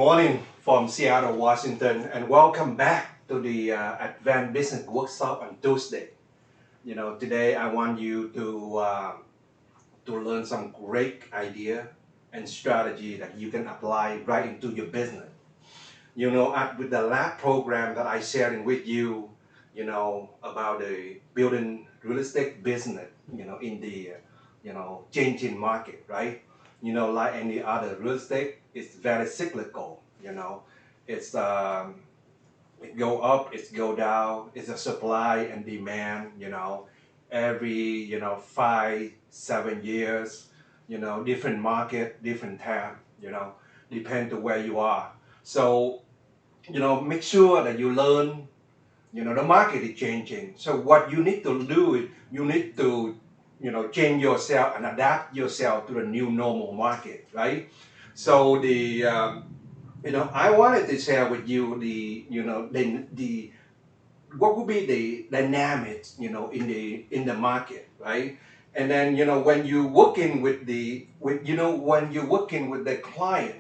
morning from Seattle, Washington, and welcome back to the Advanced Business Workshop on Tuesday. Today I want you to learn some great idea and strategy that you can apply right into your business. With the lab program that I sharing with you, about the building real estate business, in the, changing market, right? Like any other real estate, it's very cyclical, it's, it go up, it's go down, it's a supply and demand, every, 5, 7 years, different market, different time, depend to where you are. So, make sure that you learn, the market is changing. So what you need to do is you need to, change yourself and adapt yourself to the new normal market, right? So I wanted to share with you the what would be the dynamics, in the market, right? And then, when you working with when you're working with the client,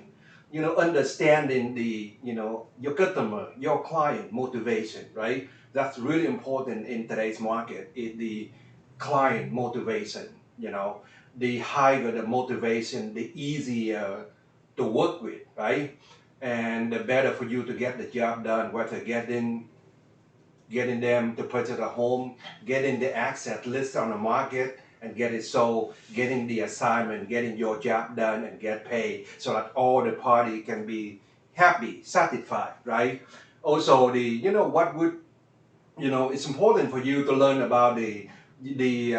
understanding your customer, your client motivation, right? That's really important in today's market, is the client motivation, the higher the motivation, the easier to work with, right? And the better for you to get the job done, whether getting them to purchase a home, getting the asset list on the market, and get it sold, getting the assignment, getting your job done and get paid, so that all the party can be happy, satisfied, right? Also, it's important for you to learn about the lead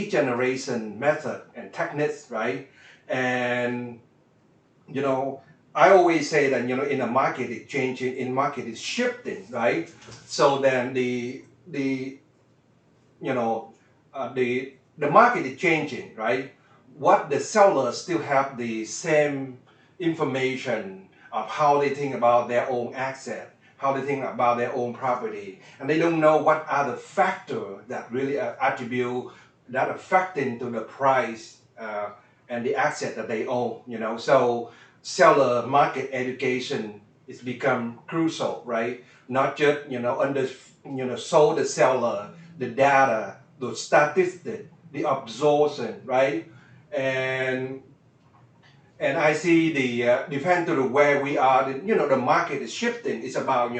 generation method and techniques, right? And I always say that in the market is changing, in market is shifting, right? So then the you know the market is changing, right? What the sellers still have the same information of how they think about their own asset, how they think about their own property, and they don't know what are the factors that really attribute that affecting to the price and the asset that they own. So seller market education is become crucial, right? Not just show the seller the data, the statistics, the absorption, right? And I see the depend to the where we are. The market is shifting. It's about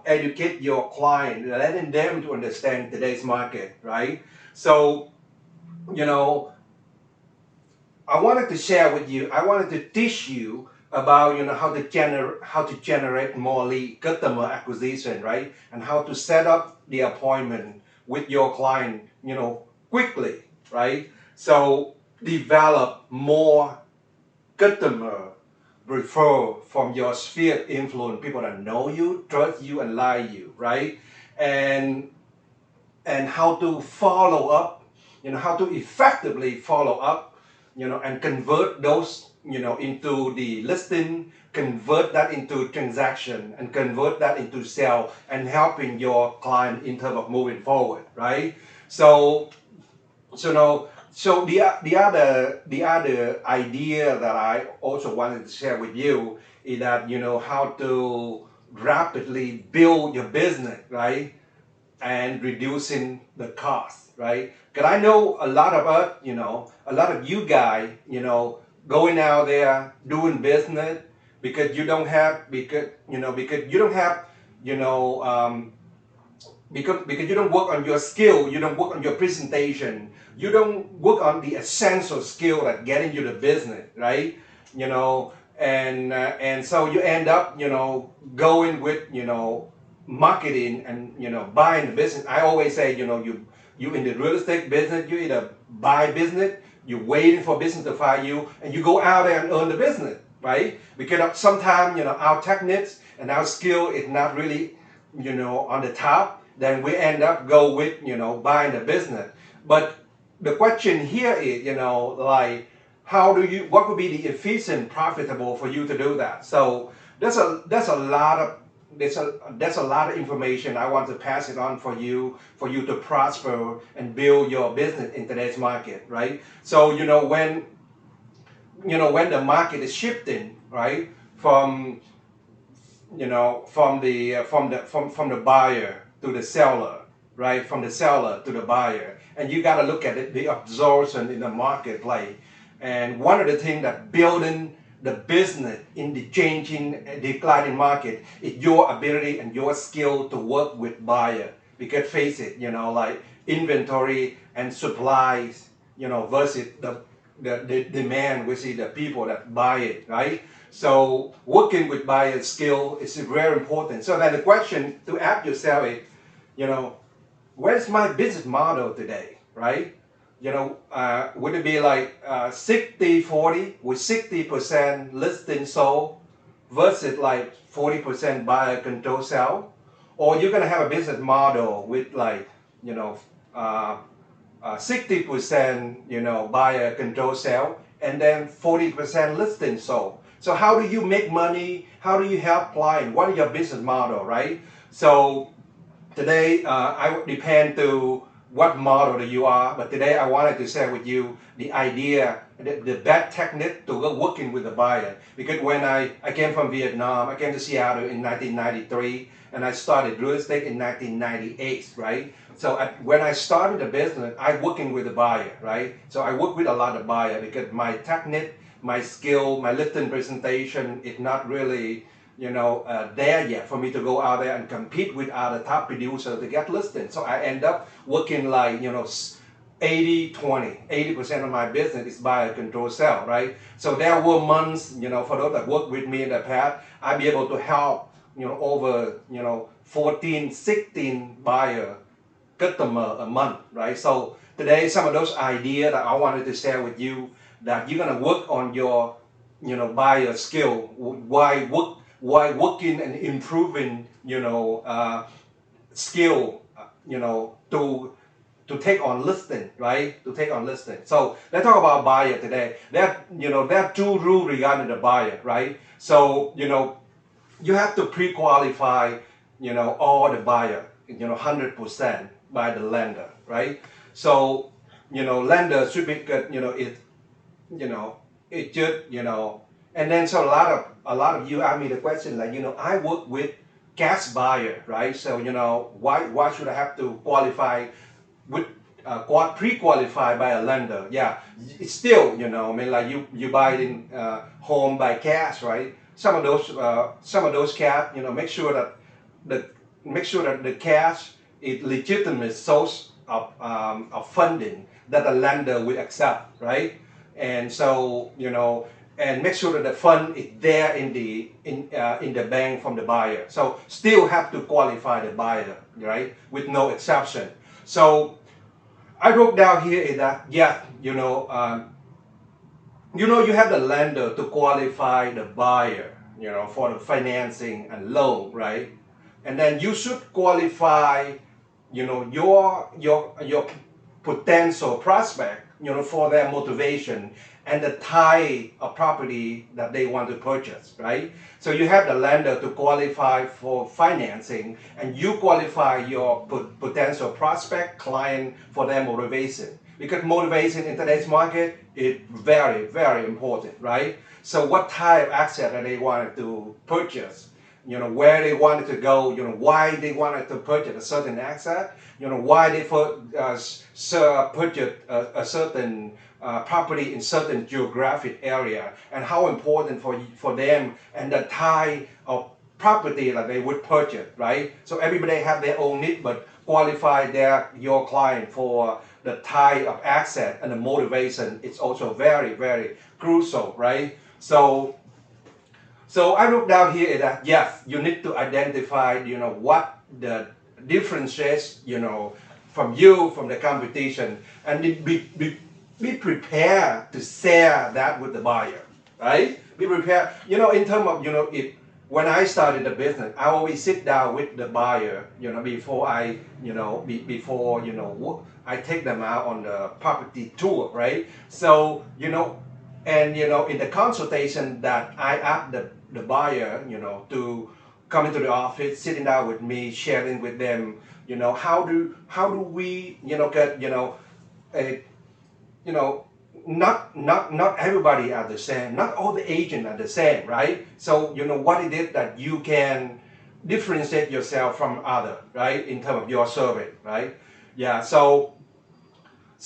educate your client, letting them to understand today's market, right? So I wanted to share with you. I wanted to teach you about how to generate more lead, customer acquisition, right? And how to set up the appointment with your client, quickly, right? So develop more customer refer from your sphere of influence, people that know you, trust you, and like you, right? And how to follow up, how to effectively follow up, and convert those, into the listing, convert that into transaction, and convert that into sale, and helping your client in terms of moving forward, right? So the other idea that I also wanted to share with you is that how to rapidly build your business, right? And reducing the cost, right? Because I know a lot of us, a lot of you guys, going out there doing business because you don't have, because you don't have, because you don't work on your skill, you don't work on your presentation, you don't work on the essential skill that getting you the business, right? And so you end up, going with, marketing and buying the business. I always say, you in the real estate business, you either buy business, you're waiting for business to find you, and you go out there and earn the business, right? Because sometimes our techniques and our skill is not really on the top, then we end up go with buying the business. But the question here is like, what would be the efficient, profitable for you to do that? So there's a lot of information I want to pass it on for you to prosper and build your business in today's market, right? So when the market is shifting, right? From from the buyer to the seller, right? From the seller to the buyer, and you got to look at it, the absorption in the marketplace. And one of the things that building the business in the changing, declining market is your ability and your skill to work with buyer. Because face it, like inventory and supplies, versus the demand, we see the people that buy it, right? So working with buyer skill is very important. So then the question to ask yourself is, you know, where's my business model today, right? Would it be like 60-40 with 60% listing sold versus like 40% buyer control sell? Or you're gonna have a business model with like, you know, uh, 60% buyer control sell and then 40% listing sold. So how do you make money? How do you help client? What is your business model, right? So today I would depend to what model that you are, but today I wanted to share with you the idea, the best technique to go working with the buyer. Because when I came from Vietnam, I came to Seattle in 1993, and I started real estate in 1998, right? So when I started the business, I working with the buyer, right? So I work with a lot of buyer because my technique, my skill, my listing presentation is not really there yet for me to go out there and compete with other top producers to get listed. So I end up working like, 80-20. 80% of my business is buyer control sell, right? So there were months, for those that work with me in the past, I'd be able to help, over, 14, 16 buyer customer a month, right? So today, some of those ideas that I wanted to share with you, that you're gonna work on your, buyer skill, why working and improving, skill, to take on listing, right? To take on listing. So let's talk about buyer today. There are two rules regarding the buyer, right? So you have to pre-qualify, all the buyer, 100% by the lender, right? So lender should be good, you know, it just, and then so a lot of you ask me the question like, I work with cash buyer, right? So, why should I have to qualify with pre-qualified by a lender? Yeah, it's still, I mean, like you buy it in home by cash, right? Some of those cash, the make sure that the cash is legitimate source of funding that the lender will accept, right? And so and make sure that the fund is there in the bank from the buyer. So still have to qualify the buyer, right? With no exception. So I wrote down here is that yes, you have the lender to qualify the buyer, for the financing and loan, right? And then you should qualify, your potential prospect, for their motivation and the type of property that they want to purchase, right? So you have the lender to qualify for financing, and you qualify your potential prospect client for their motivation. Because motivation in today's market is very, very important, right? So what type of asset that they wanted to purchase, where they wanted to go, why they wanted to purchase a certain asset, why they purchase a certain property in certain geographic area, and how important for them, and the type of property that they would purchase, right? So everybody have their own need, but qualify your client for the type of asset and the motivation. It's also very, very crucial, right? So I wrote down here that yes, you need to identify, what the differences, from the competition, and be prepared to share that with the buyer, right? Be prepared, in terms of, if when I started the business, I always sit down with the buyer, before I take them out on the property tour, right? So, and in the consultation that I ask the buyer, to come into the office, sitting down with me, sharing with them, how do we, get, a, not everybody are the same. Not all the agents are the same, right? So what it is that you can differentiate yourself from other, right? In terms of your service, right? Yeah. So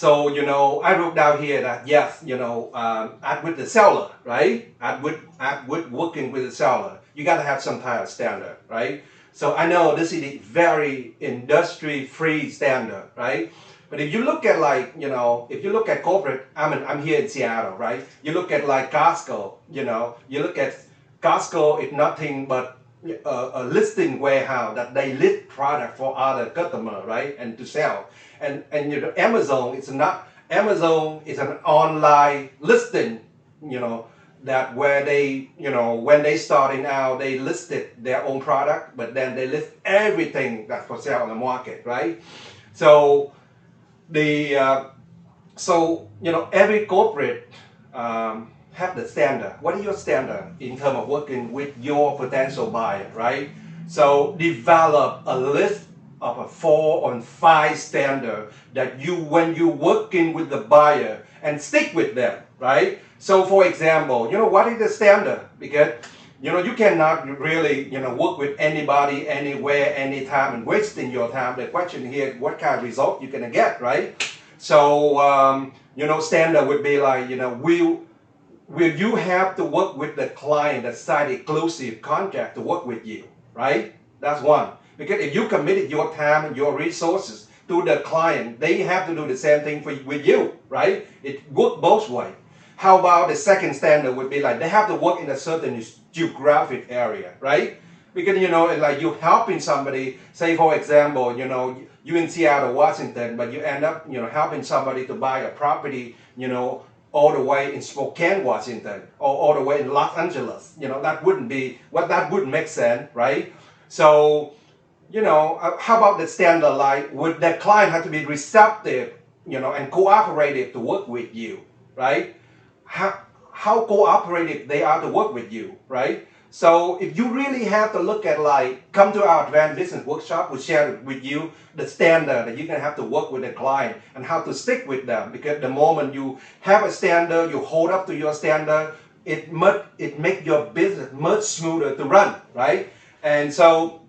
I wrote down here that yes, add with the seller, right? Add with working with the seller, you gotta have some type of standard, right? So I know this is a very industry-free standard, right? But if you look at if you look at corporate, I'm here in Seattle, right? You look at like Costco, you look at Costco, it's nothing but a listing warehouse that they list product for other customer, right? And to sell. And Amazon is not Amazon is an online listing, that where they, when they starting out, they listed their own product, but then they list everything that's for sale on the market, right? So the every corporate have the standard. What is your standard in terms of working with your potential buyer, right? So develop a list of a 4 or 5 standard that when you working with the buyer and stick with them, right? So for example, what is the standard? Because you cannot really work with anybody, anywhere, anytime, and wasting your time. The question here is what kind of result you're gonna get, right? So standard would be like, will you have to work with the client that signed exclusive contract to work with you, right? That's one. Because if you committed your time and your resources to the client, they have to do the same thing with you, right? It works both ways. How about the second standard would be like they have to work in a certain geographic area, right? Because like you helping somebody, say for example, you in Seattle, Washington, but you end up helping somebody to buy a property, all the way in Spokane, Washington, or all the way in Los Angeles. That wouldn't make sense, right? So how about the standard, like would the client have to be receptive, and cooperative to work with you, right? How cooperative they are to work with you, right? So if you really have to look at like, come to our advanced business workshop, we'll share with you the standard that you're gonna have to work with the client and how to stick with them. Because the moment you have a standard, you hold up to your standard, it make your business much smoother to run, right? And so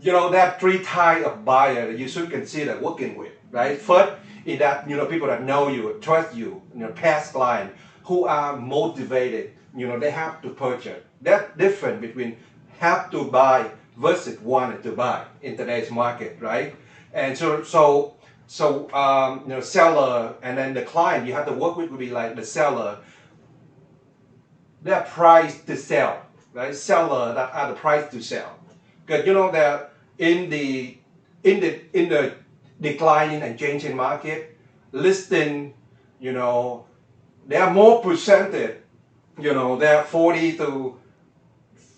there are 3 types of buyer that you should consider working with, right? First is that people that know you, trust you, past client who are motivated, they have to purchase. That's different between have to buy versus wanted to buy in today's market, right? And so seller and then the client you have to work with would be like the seller, their price to sell, right? Seller that are the price to sell. Because that in the declining and changing market, listing, they are more percentage, they are 40 to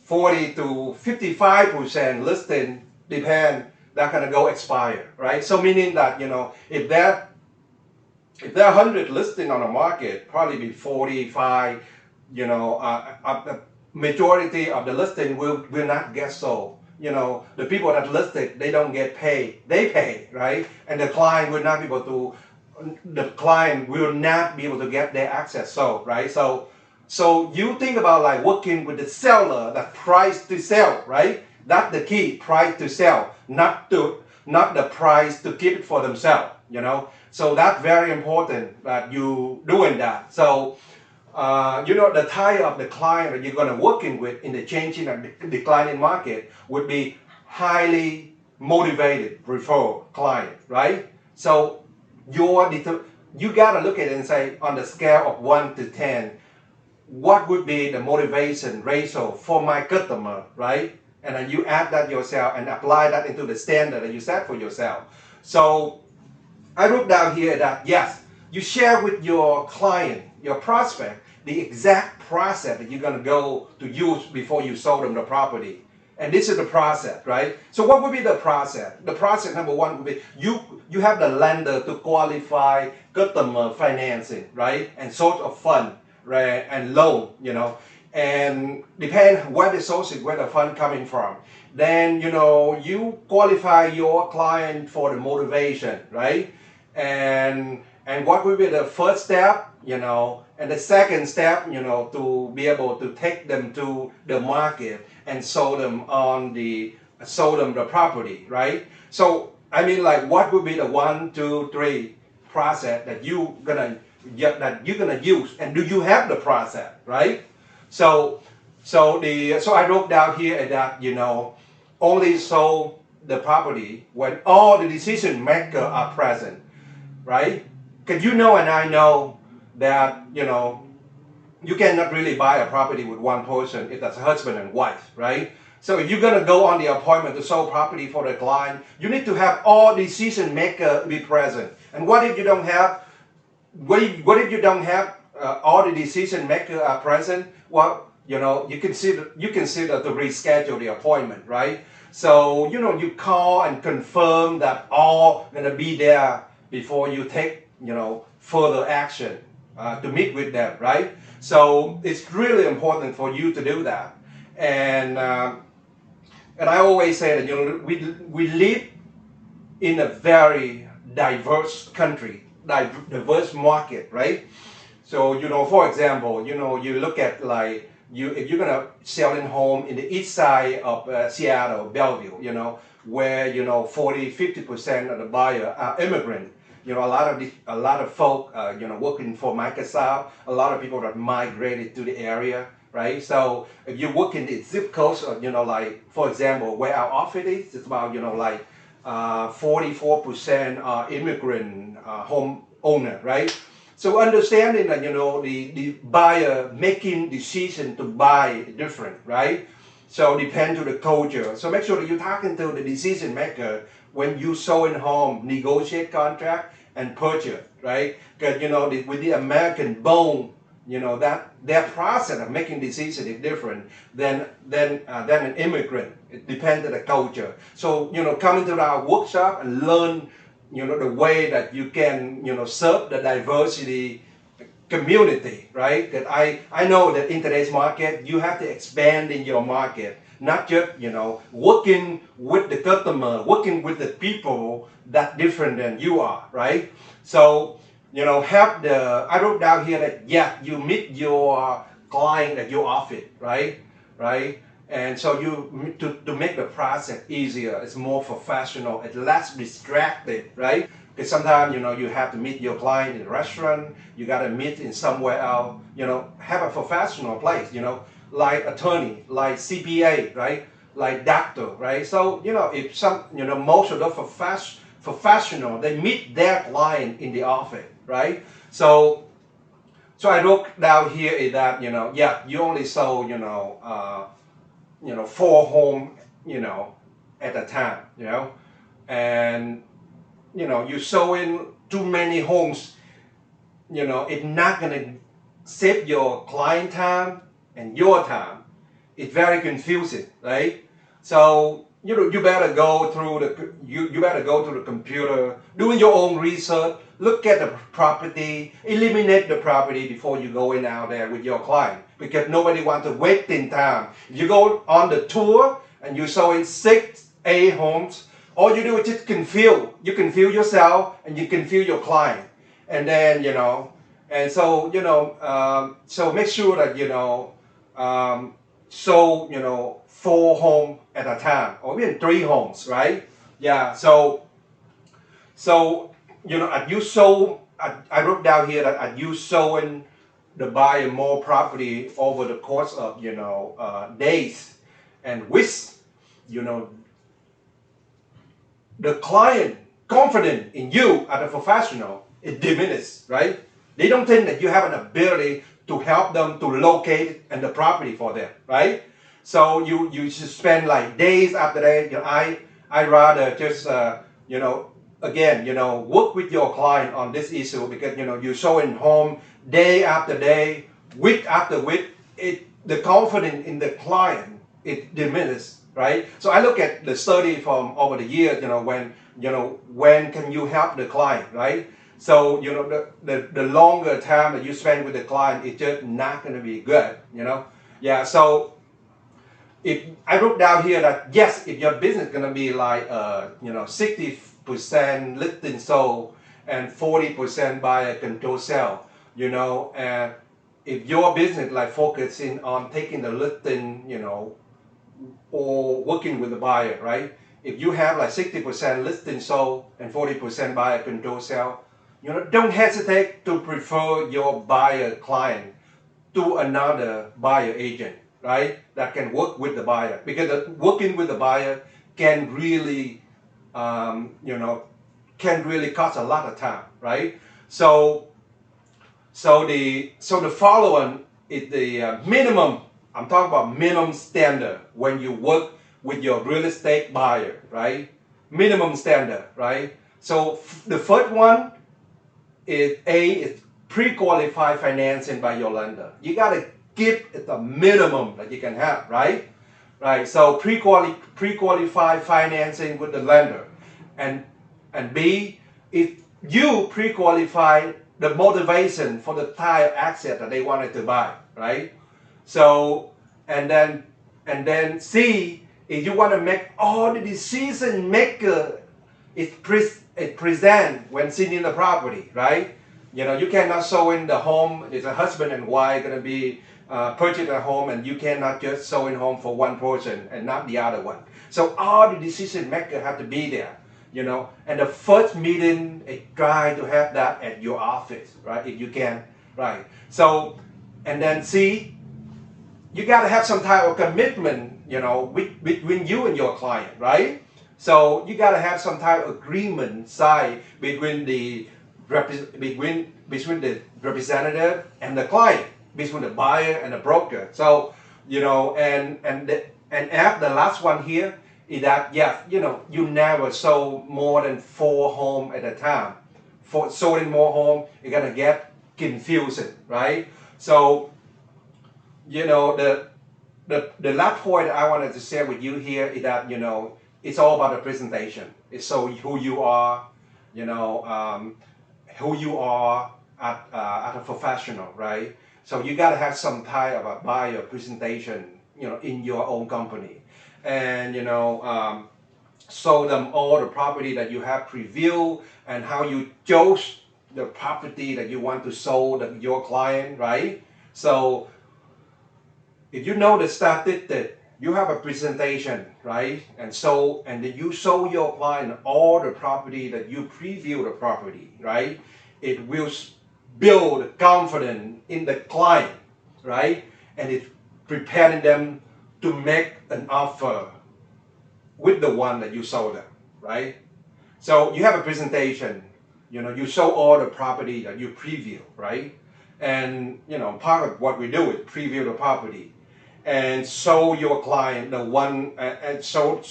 55% listing depend that gonna go expire, right? So meaning that if there are 100 listing on the market, probably be 45, the majority of the listing will not get sold. The people that listed, they don't get paid. They pay, right? And the client will not be able to get their access sold, right? So you think about like working with the seller, that price to sell, right? That's the key, price to sell, not the price to keep it for themselves, So that's very important that you doing that. So the type of the client that you're going to working with in the changing and declining market would be highly motivated referral client, right? So you got to look at it and say on the scale of 1 to 10, what would be the motivation ratio for my customer, right? And then you add that yourself and apply that into the standard that you set for yourself. So I wrote down here that yes, you share with your client, your prospect, the exact process that you're going to go to use before you sold them the property. And this is the process, right? So what would be the process? The process number 1 would be you have the lender to qualify customer financing, right? And sort of fund, right? And loan, and depend where the source is, where the fund coming from. Then, you qualify your client for the motivation, right? And and what will be the first step, and the second step, to be able to take them to the market and sold them the property, right? So I mean, like, what would be the 1, 2, 3 process that you're gonna use, and do you have the process, right? So so I wrote down here that only sold the property when all the decision makers are present, right? Because and I know that you cannot really buy a property with one person if that's a husband and wife, right? So if you're gonna go on the appointment to sell property for the client, you need to have all decision makers be present. And what if you don't have? What if you don't have all the decision makers are present? Well, you consider to reschedule the appointment, right? So you call and confirm that all gonna be there before you take further action to meet with them, right? So it's really important for you to do that. And I always say that we live in a very diverse country, diverse market, right? So for example, you look at, like, if you're gonna sell a home in the east side of Seattle, Bellevue, where 40-50% of the buyer are immigrant. A lot of folk, working for Microsoft. A lot of people that migrated to the area, right? So if you work in the zip codes, like, for example, where our office is, it's about 44% are immigrant home owner, right? So understanding that the buyer making decision to buy different, right? So depend to the culture. So make sure that you're talking to the decision maker when you selling home, negotiate contract and purchase, right? Because with the American bone, that their process of making decision is different than an immigrant. It depends on the culture. So coming to our workshop and learn the way that you can serve the diversity community, right? That I know that in today's market you have to expand in your market, not just working with the customer, working with the people that different than you are, right? So I wrote down here that you meet your client at your office, right? And so to make the process easier, it's more professional, it's less distracted, right? Because sometimes you have to meet your client in a restaurant, you got to meet in somewhere else, have a professional place, like attorney, like CPA, right? Like doctor, right? So if most of the professional, they meet their client in the office, right? So I wrote down here is that you only sold 4 home at a time, and you sowing too many homes, it's not gonna save your client time and your time. It's very confusing, right? So you better go through you better go to the computer, doing your own research, look at the property, eliminate the property before you go in out there with your client, because nobody wants to wait in time. If you go on the tour and you show in 6-8 homes, all you do is just confuse. You confuse yourself and you confuse your client, and then and so so make sure that so 4 homes at a time, or even 3 homes, right? Yeah. So as you sold, I wrote down here that as you sowing the buyer more property over the course of days and weeks, the client confident in you as a professional is diminished, right? They don't think that you have an ability to help them to locate and the property for them, right? So you should spend like days after day. I rather just again work with your client on this issue, because you're showing home day after day, week after week. The confidence in the client it diminishes, right? So I look at the study from over the years. When can you help the client, right? So the longer time that you spend with the client, it's just not going to be good. Yeah. So if I wrote down here that yes, if your business is going to be like 60% listing sold and 40% buyer control sell. You know, and if your business like focusing on taking the listing, you know, or working with the buyer, right? If you have like 60% listing sold and 40% buyer control sell, you know, don't hesitate to prefer your buyer client to another buyer agent, right? That can work with the buyer, because working with the buyer can really, you know, can really cost a lot of time, right? So the following is the minimum. I'm talking about minimum standard when you work with your real estate buyer, right? Minimum standard, right? So the first one is pre-qualified financing by your lender. You gotta give it the minimum that you can have, right? Right. So pre-qualified financing with the lender, and B, if you pre-qualify the motivation for the type of asset that they wanted to buy, right? So and then C, if you want to make all the decision maker it present when seeing the property, right? You know, you cannot show in the home. It's a husband and wife gonna be purchase a home, and you cannot just show in home for one person and not the other one. So all the decision maker have to be there, you know. And the first meeting, try to have that at your office, right? If you can, right? So, and then C, you got to have some type of commitment, you know, between you and your client, right? So you got to have some type of agreement signed between the between the representative and the client, between the buyer and the broker. So you know, and add the last one here is that, yes, you know, you never sold more than 4 homes at a time. For selling more home, you're gonna get confusing, right? So you know, the last point I wanted to share with you here is that, you know, it's all about the presentation. It's so who you are, you know, who you are as a professional, right? So you got to have some type of a buyer presentation, you know, in your own company, and you know, show them all the property that you have previewed and how you chose the property that you want to sell to your client, right? So if you know the statistic, you have a presentation, right? And so, and then you show your client all the property that you preview the property, right? It will build confidence in the client, right? And it's preparing them to make an offer with the one that you sold them, right? So you have a presentation, you know, you show all the property that you preview, right? And you know, part of what we do is preview the property and show your client the one, and show,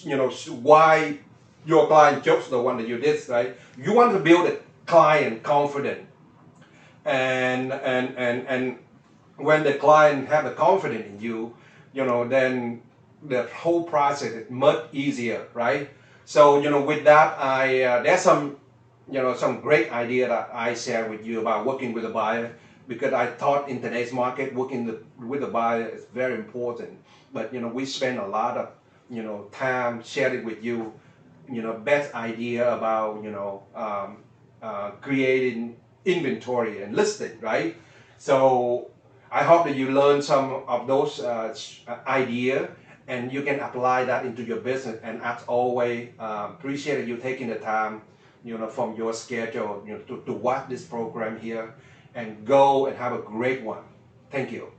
you know, why your client chose the one that you did, right? You want to build a client confident, and when the client have the confidence in you, you know, then the whole process is much easier, right? So you know, with that, there's some, you know, some great idea that I share with you about working with a buyer, because I thought in today's market working with a buyer is very important. But you know, we spend a lot of, you know, time sharing with you, you know, best idea about, you know, creating inventory and listing, right? So I hope that you learn some of those idea, and you can apply that into your business. And as always, appreciate you taking the time, you know, from your schedule, you know, to watch this program here, and go and have a great one. Thank you.